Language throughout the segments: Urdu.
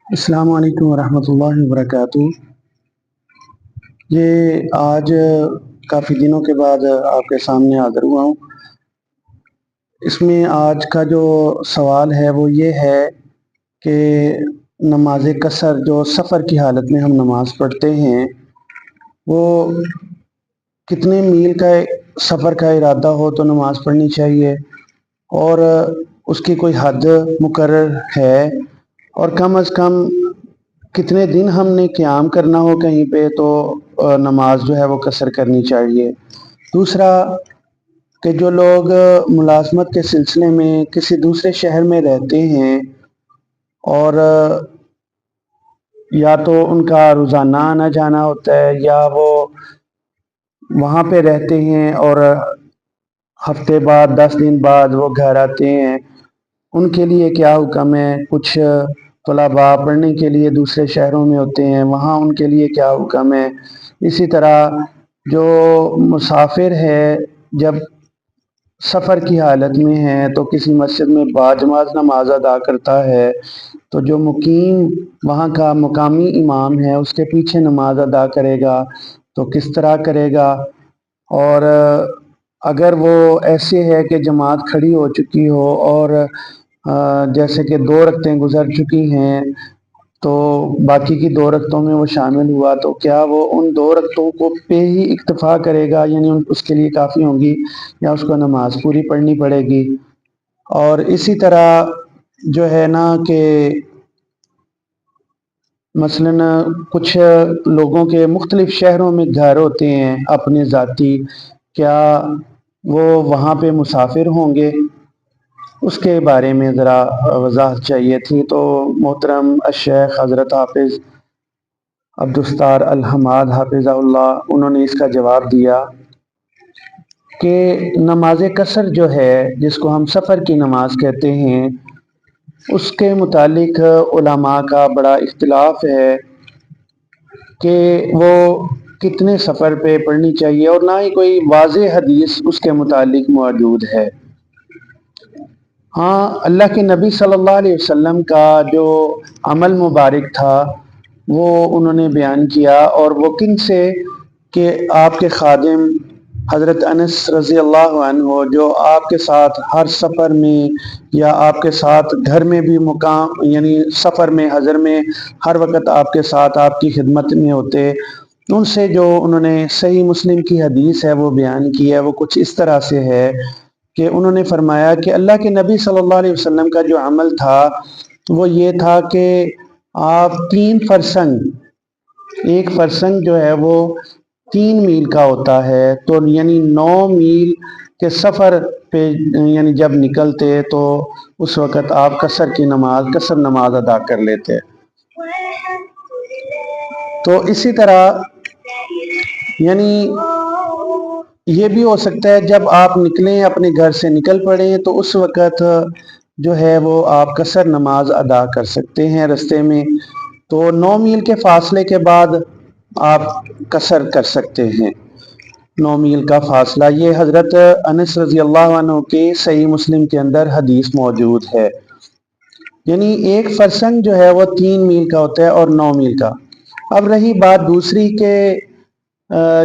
السلام علیکم ورحمۃ اللہ وبرکاتہ۔ یہ آج کافی دنوں کے بعد آپ کے سامنے حاضر ہوا ہوں۔ اس میں آج کا جو سوال ہے وہ یہ ہے کہ نماز قصر جو سفر کی حالت میں ہم نماز پڑھتے ہیں وہ کتنے میل کا سفر کا ارادہ ہو تو نماز پڑھنی چاہیے، اور اس کی کوئی حد مقرر ہے، اور کم از کم کتنے دن ہم نے قیام کرنا ہو کہیں پہ تو نماز جو ہے وہ قصر کرنی چاہیے۔ دوسرا کہ جو لوگ ملازمت کے سلسلے میں کسی دوسرے شہر میں رہتے ہیں اور یا تو ان کا روزانہ آنا جانا ہوتا ہے یا وہ وہاں پہ رہتے ہیں اور ہفتے بعد 10 دن بعد وہ گھر آتے ہیں، ان کے لیے کیا حکم ہے؟ کچھ طلباء پڑھنے کے لیے دوسرے شہروں میں ہوتے ہیں، وہاں ان کے لیے کیا حکم ہے؟ اسی طرح جو مسافر ہے جب سفر کی حالت میں ہے تو کسی مسجد میں باجماعت نماز ادا کرتا ہے تو جو مقیم وہاں کا مقامی امام ہے اس کے پیچھے نماز ادا کرے گا تو کس طرح کرے گا؟ اور اگر وہ ایسے ہے کہ جماعت کھڑی ہو چکی ہو اور جیسے کہ 2 رکعتیں گزر چکی ہیں تو باقی کی 2 رکعتوں میں وہ شامل ہوا تو کیا وہ ان 2 رکعتوں کو پہ ہی اکتفا کرے گا، یعنی اس کے لیے کافی ہوں گی، یا اس کو نماز پوری پڑھنی پڑے گی؟ اور اسی طرح جو ہے نا کہ مثلاً کچھ لوگوں کے مختلف شہروں میں گھر ہوتے ہیں اپنے ذاتی، کیا وہ وہاں پہ مسافر ہوں گے؟ اس کے بارے میں ذرا وضاحت چاہیے تھی۔ تو محترم الشیخ حضرت حافظ عبدالستار الحماد حافظہ اللہ انہوں نے اس کا جواب دیا کہ نماز قصر جو ہے جس کو ہم سفر کی نماز کہتے ہیں، اس کے متعلق علماء کا بڑا اختلاف ہے کہ وہ کتنے سفر پہ پڑھنی چاہیے، اور نہ ہی کوئی واضح حدیث اس کے متعلق موجود ہے۔ ہاں، اللہ کے نبی صلی اللہ علیہ وسلم کا جو عمل مبارک تھا وہ انہوں نے بیان کیا، اور وہ کن سے کہ آپ کے خادم حضرت انس رضی اللہ عنہ جو آپ کے ساتھ ہر سفر میں یا آپ کے ساتھ گھر میں بھی مقام یعنی سفر میں حضر میں ہر وقت آپ کے ساتھ آپ کی خدمت میں ہوتے، ان سے جو انہوں نے صحیح مسلم کی حدیث ہے وہ بیان کی ہے، وہ کچھ اس طرح سے ہے کہ انہوں نے فرمایا کہ اللہ کے نبی صلی اللہ علیہ وسلم کا جو عمل تھا وہ یہ تھا کہ آپ 3 فرسنگ، ایک فرسنگ جو ہے وہ 3 میل کا ہوتا ہے، تو یعنی 9 میل کے سفر پہ یعنی جب نکلتے تو اس وقت آپ قصر نماز ادا کر لیتے۔ تو اسی طرح یعنی یہ بھی ہو سکتا ہے جب آپ نکلیں اپنے گھر سے نکل پڑیں تو اس وقت جو ہے وہ آپ قصر نماز ادا کر سکتے ہیں رستے میں، تو 9 میل کے فاصلے کے بعد آپ قصر کر سکتے ہیں۔ 9 میل کا فاصلہ یہ حضرت انس رضی اللہ عنہ کے صحیح مسلم کے اندر حدیث موجود ہے، یعنی ایک فرسنگ جو ہے وہ 3 میل کا ہوتا ہے اور 9 میل کا۔ اب رہی بات دوسری کہ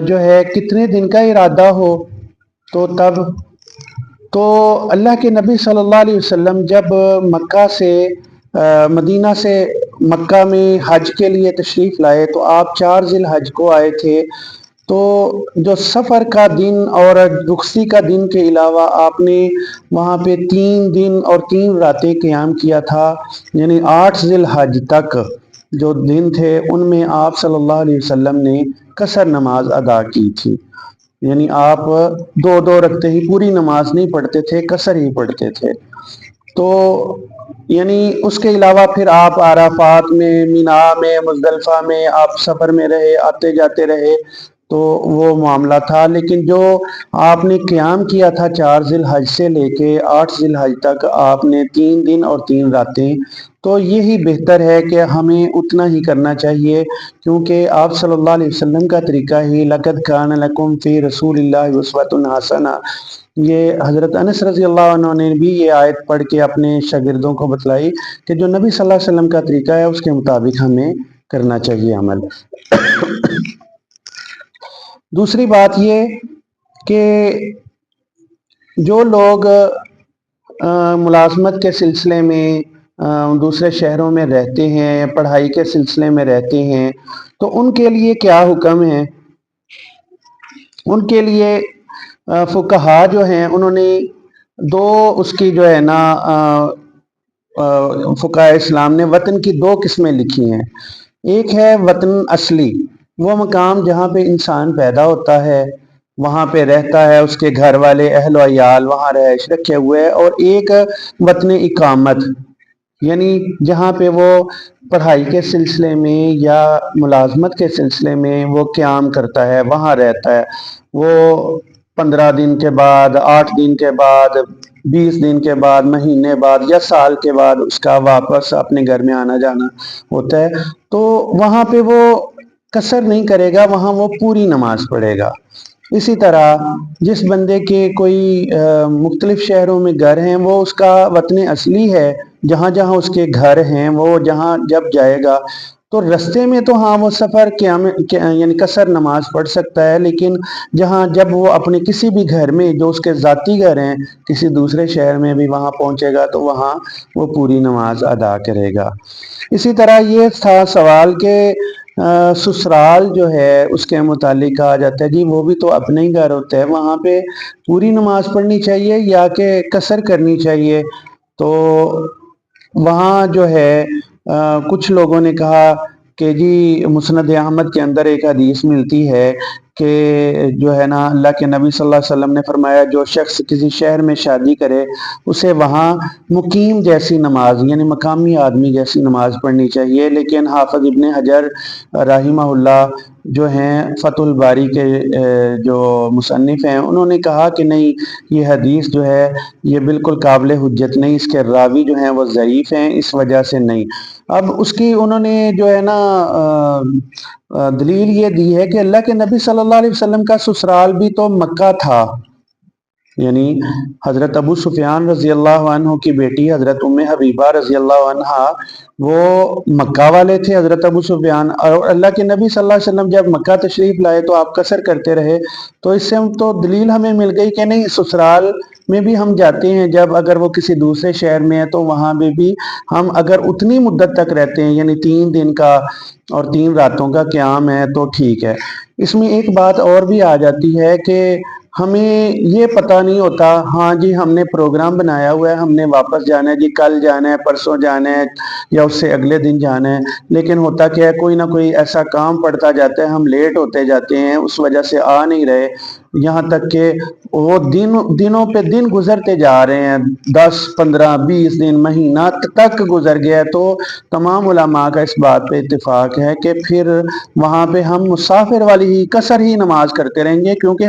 جو ہے کتنے دن کا ارادہ ہو تو اللہ کے نبی صلی اللہ علیہ وسلم جب مکہ سے مدینہ سے مکہ میں حج کے لیے تشریف لائے تو آپ 4 ذی الحج کو آئے تھے، تو جو سفر کا دن اور رخصتی کا دن کے علاوہ آپ نے وہاں پہ 3 دن اور 3 راتیں قیام کیا تھا، یعنی 8 ذی الحج تک جو دن تھے ان میں آپ صلی اللہ علیہ وسلم نے قصر نماز ادا کی تھی، یعنی آپ 2 رکعتیں ہی پوری نماز نہیں پڑھتے تھے، قصر ہی پڑھتے تھے۔ تو یعنی اس کے علاوہ پھر آپ عرفات میں، مینا میں، مزدلفہ میں آپ سفر میں رہے، آتے جاتے رہے، تو وہ معاملہ تھا، لیکن جو آپ نے قیام کیا تھا 4 ذی الحج سے لے کے 8 ذی الحج تک، آپ نے 3 دن اور 3 راتیں تو یہی بہتر ہے کہ ہمیں اتنا ہی کرنا چاہیے، کیونکہ آپ صلی اللہ علیہ وسلم کا طریقہ ہی لَقَدْ كَانَ لَكُمْ فِي رَسُولِ اللَّهِ أُسْوَةٌ حَسَنَةٌ، یہ حضرت انس رضی اللہ عنہ نے بھی یہ آیت پڑھ کے اپنے شاگردوں کو بتلائی کہ جو نبی صلی اللہ علیہ وسلم کا طریقہ ہے اس کے مطابق ہمیں کرنا چاہیے عمل۔ دوسری بات یہ کہ جو لوگ ملازمت کے سلسلے میں دوسرے شہروں میں رہتے ہیں، پڑھائی کے سلسلے میں رہتے ہیں، تو ان کے لیے کیا حکم ہے؟ ان کے لیے فقہا جو ہیں انہوں نے دو اس کی جو ہے نا فقہاء اسلام نے وطن کی دو قسمیں لکھی ہیں۔ ایک ہے وطن اصلی، وہ مقام جہاں پہ انسان پیدا ہوتا ہے، وہاں پہ رہتا ہے، اس کے گھر والے اہل و عیال وہاں رہائش رکھے ہوئے، اور ایک وطن اقامت، یعنی جہاں پہ وہ پڑھائی کے سلسلے میں یا ملازمت کے سلسلے میں وہ قیام کرتا ہے، وہاں رہتا ہے، وہ 15 دن کے بعد، 8 دن کے بعد، 20 دن کے بعد، مہینے بعد یا سال کے بعد اس کا واپس اپنے گھر میں آنا جانا ہوتا ہے، تو وہاں پہ وہ قصر نہیں کرے گا، وہاں وہ پوری نماز پڑھے گا۔ اسی طرح جس بندے کے کوئی مختلف شہروں میں گھر ہیں، وہ اس کا وطن اصلی ہے، جہاں جہاں اس کے گھر ہیں، وہ جہاں جب جائے گا تو رستے میں تو ہاں وہ سفر یعنی قصر نماز پڑھ سکتا ہے، لیکن جب وہ اپنے کسی بھی گھر میں جو اس کے ذاتی گھر ہیں کسی دوسرے شہر میں بھی وہاں پہنچے گا تو وہاں وہ پوری نماز ادا کرے گا۔ اسی طرح یہ تھا سوال کہ سسرال جو ہے اس کے متعلق کہا جاتا ہے جی وہ بھی تو اپنے ہی گھر ہوتا ہے، وہاں پہ پوری نماز پڑھنی چاہیے یا کہ قصر کرنی چاہیے؟ تو وہاں جو ہے کچھ لوگوں نے کہا کہ جی مسند احمد کے اندر ایک حدیث ملتی ہے کہ جو ہے نا اللہ کے نبی صلی اللہ علیہ وسلم نے فرمایا جو شخص کسی شہر میں شادی کرے اسے وہاں مقیم جیسی نماز یعنی مقامی آدمی جیسی نماز پڑھنی چاہیے، لیکن حافظ ابن حجر رحمہ اللہ جو ہیں فتح الباری کے جو مصنف ہیں انہوں نے کہا کہ نہیں، یہ حدیث جو ہے یہ بالکل قابل حجت نہیں، اس کے راوی جو ہیں وہ ضعیف ہیں، اس وجہ سے نہیں۔ اب اس کی انہوں نے جو ہے نا دلیل یہ دی ہے کہ اللہ کے نبی صلی اللہ علیہ وسلم کا سسرال بھی تو مکہ تھا، یعنی حضرت ابو سفیان رضی اللہ عنہ کی بیٹی حضرت ام حبیبہ رضی اللہ عنہ وہ مکہ والے تھے حضرت ابو سفیان، اور اللہ کے نبی صلی اللہ علیہ وسلم جب مکہ تشریف لائے تو آپ قصر کرتے رہے، تو اس سے تو دلیل ہمیں مل گئی کہ نہیں، سسرال میں بھی ہم جاتے ہیں جب اگر وہ کسی دوسرے شہر میں ہے تو وہاں بھی ہم اگر اتنی مدت تک رہتے ہیں یعنی 3 دن کا اور 3 راتوں کا قیام ہے تو ٹھیک ہے۔ اس میں ایک بات اور بھی آ جاتی ہے کہ ہمیں یہ پتہ نہیں ہوتا، ہاں جی ہم نے پروگرام بنایا ہوا ہے، ہم نے واپس جانا ہے جی، کل جانا ہے، پرسوں جانا ہے یا اس سے اگلے دن جانا ہے، لیکن ہوتا کیا ہے کوئی نہ کوئی ایسا کام پڑتا جاتا ہے، ہم لیٹ ہوتے جاتے ہیں، اس وجہ سے آ نہیں رہے، یہاں تک کہ وہ دنوں پہ دن گزرتے جا رہے ہیں، 10 15 20 دن مہینہ تک گزر گیا، تو تمام علماء کا اس بات پہ اتفاق ہے کہ پھر وہاں پہ ہم مسافر والی ہی قصر ہی نماز کرتے رہیں گے، کیونکہ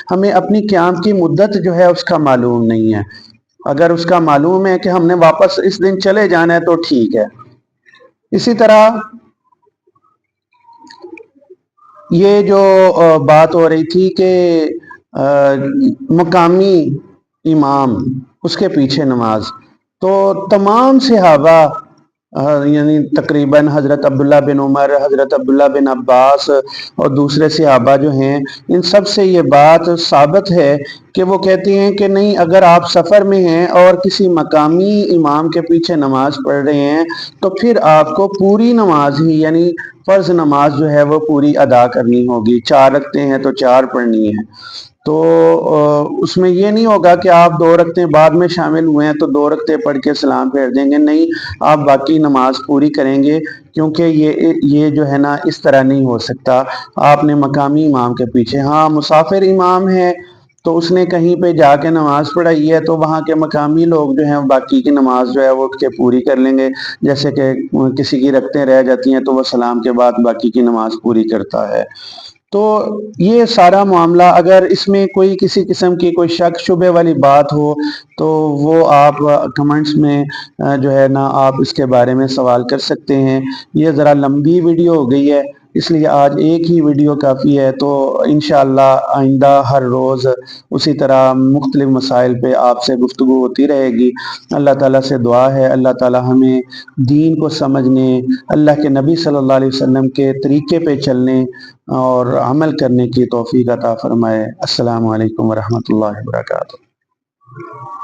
ہمیں اپنی قیام کی مدت جو ہے اس کا معلوم نہیں ہے۔ اگر اس کا معلوم ہے کہ ہم نے واپس اس دن چلے جانا ہے تو ٹھیک ہے۔ اسی طرح یہ جو بات ہو رہی تھی کہ مقامی امام اس کے پیچھے نماز، تو تمام صحابہ یعنی تقریباً حضرت عبداللہ بن عمر، حضرت عبداللہ بن عباس اور دوسرے صحابہ جو ہیں ان سب سے یہ بات ثابت ہے کہ وہ کہتے ہیں کہ نہیں، اگر آپ سفر میں ہیں اور کسی مقامی امام کے پیچھے نماز پڑھ رہے ہیں تو پھر آپ کو پوری نماز ہی یعنی فرض نماز جو ہے وہ پوری ادا کرنی ہوگی، 4 رکعتیں ہیں تو 4 پڑھنی ہے، تو اس میں یہ نہیں ہوگا کہ آپ 2 رکعتیں بعد میں شامل ہوئے ہیں تو 2 رکعتیں پڑھ کے سلام پھیر دیں گے، نہیں، آپ باقی نماز پوری کریں گے، کیونکہ یہ جو ہے نا اس طرح نہیں ہو سکتا، آپ نے مقامی امام کے پیچھے، ہاں مسافر امام ہے تو اس نے کہیں پہ جا کے نماز پڑھائی ہے تو وہاں کے مقامی لوگ جو ہیں باقی کی نماز جو ہے وہ اٹھ کے پوری کر لیں گے، جیسے کہ کسی کی رکعتیں رہ جاتی ہیں تو وہ سلام کے بعد باقی کی نماز پوری کرتا ہے۔ تو یہ سارا معاملہ، اگر اس میں کوئی کسی قسم کی کوئی شک شبے والی بات ہو تو وہ آپ کمنٹس میں جو ہے نا آپ اس کے بارے میں سوال کر سکتے ہیں۔ یہ ذرا لمبی ویڈیو ہو گئی ہے، اس لیے آج ایک ہی ویڈیو کافی ہے، تو انشاءاللہ آئندہ ہر روز اسی طرح مختلف مسائل پہ آپ سے گفتگو ہوتی رہے گی۔ اللہ تعالیٰ سے دعا ہے اللہ تعالیٰ ہمیں دین کو سمجھنے، اللہ کے نبی صلی اللہ علیہ وسلم کے طریقے پہ چلنے اور عمل کرنے کی توفیق عطا فرمائے۔ السلام علیکم ورحمۃ اللہ وبرکاتہ۔